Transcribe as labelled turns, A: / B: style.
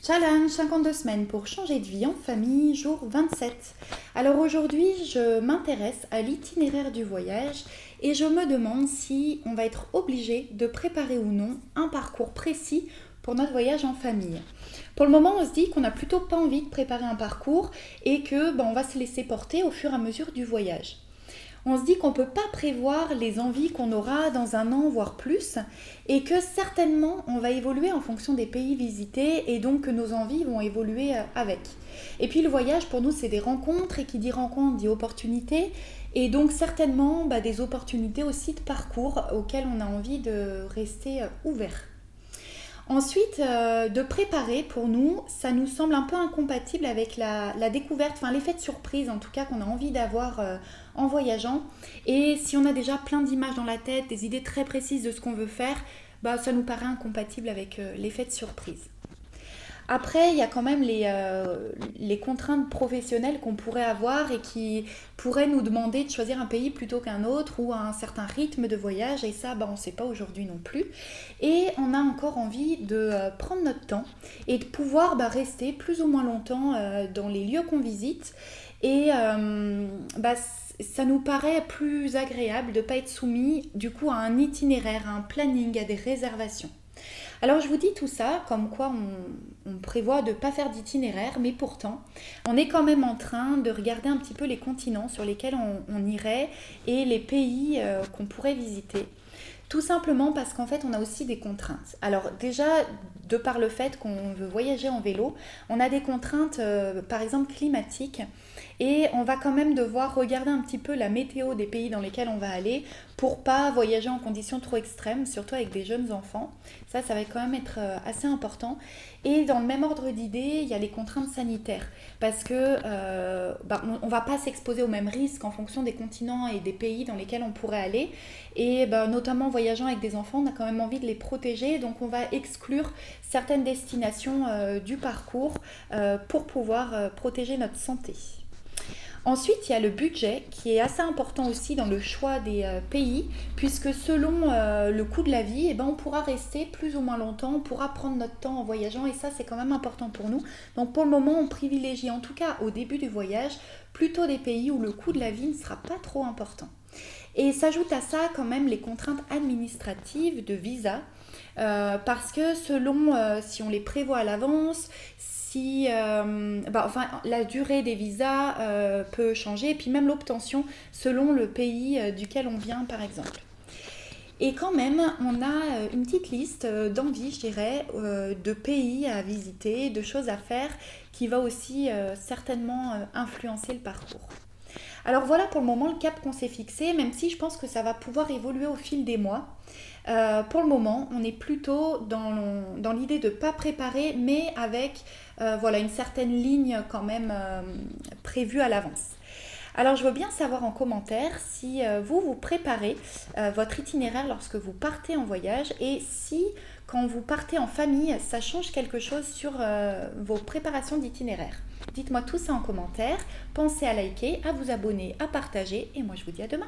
A: Challenge 52 semaines pour changer de vie en famille, jour 27. Alors aujourd'hui, je m'intéresse à l'itinéraire du voyage et je me demande si on va être obligé de préparer ou non un parcours précis pour notre voyage en famille. Pour le moment, on se dit qu'on n'a plutôt pas envie de préparer un parcours et que on va se laisser porter au fur et à mesure du voyage. On se dit qu'on ne peut pas prévoir les envies qu'on aura dans un an, voire plus, et que certainement on va évoluer en fonction des pays visités et donc que nos envies vont évoluer avec. Et puis le voyage pour nous c'est des rencontres et qui dit rencontre dit opportunité et donc certainement des opportunités aussi de parcours auxquelles on a envie de rester ouvert. Ensuite, de préparer pour nous, ça nous semble un peu incompatible avec la découverte, enfin l'effet de surprise en tout cas qu'on a envie d'avoir en voyageant. Et si on a déjà plein d'images dans la tête, des idées très précises de ce qu'on veut faire, ça nous paraît incompatible avec l'effet de surprise. Après, il y a quand même les contraintes professionnelles qu'on pourrait avoir et qui pourraient nous demander de choisir un pays plutôt qu'un autre ou un certain rythme de voyage. Et ça, on ne sait pas aujourd'hui non plus. Et on a encore envie de prendre notre temps et de pouvoir rester plus ou moins longtemps dans les lieux qu'on visite. Et ça nous paraît plus agréable de ne pas être soumis du coup à un itinéraire, à un planning, à des réservations. Alors je vous dis tout ça, comme quoi on prévoit de ne pas faire d'itinéraire, mais pourtant on est quand même en train de regarder un petit peu les continents sur lesquels on irait et les pays qu'on pourrait visiter. Tout simplement parce qu'en fait on a aussi des contraintes. Alors déjà, de par le fait qu'on veut voyager en vélo, on a des contraintes par exemple climatiques et on va quand même devoir regarder un petit peu la météo des pays dans lesquels on va aller pour pas voyager en conditions trop extrêmes, surtout avec des jeunes enfants. Ça va quand même être assez important. Et dans le même ordre d'idée, il y a les contraintes sanitaires parce que on va pas s'exposer aux mêmes risques en fonction des continents et des pays dans lesquels on pourrait aller. Et notamment voyageant avec des enfants, on a quand même envie de les protéger, donc on va exclure certaines destinations du parcours pour pouvoir protéger notre santé. Ensuite, il y a le budget qui est assez important aussi dans le choix des pays, puisque selon le coût de la vie, on pourra rester plus ou moins longtemps, on pourra prendre notre temps en voyageant et ça c'est quand même important pour nous. Donc pour le moment, on privilégie en tout cas au début du voyage plutôt des pays où le coût de la vie ne sera pas trop important. Et s'ajoute à ça quand même les contraintes administratives de visa, parce que selon si on les prévoit à l'avance, si la durée des visas peut changer et puis même l'obtention selon le pays duquel on vient par exemple. Et quand même, on a une petite liste d'envies, je dirais, de pays à visiter, de choses à faire qui va aussi certainement influencer le parcours. Alors voilà pour le moment le cap qu'on s'est fixé, même si je pense que ça va pouvoir évoluer au fil des mois. Pour le moment, on est plutôt dans l'idée de ne pas préparer, mais avec une certaine ligne quand même prévue à l'avance. Alors je veux bien savoir en commentaire si vous préparez votre itinéraire lorsque vous partez en voyage et si quand vous partez en famille, ça change quelque chose sur vos préparations d'itinéraire. Dites-moi tout ça en commentaire, pensez à liker, à vous abonner, à partager et moi je vous dis à demain.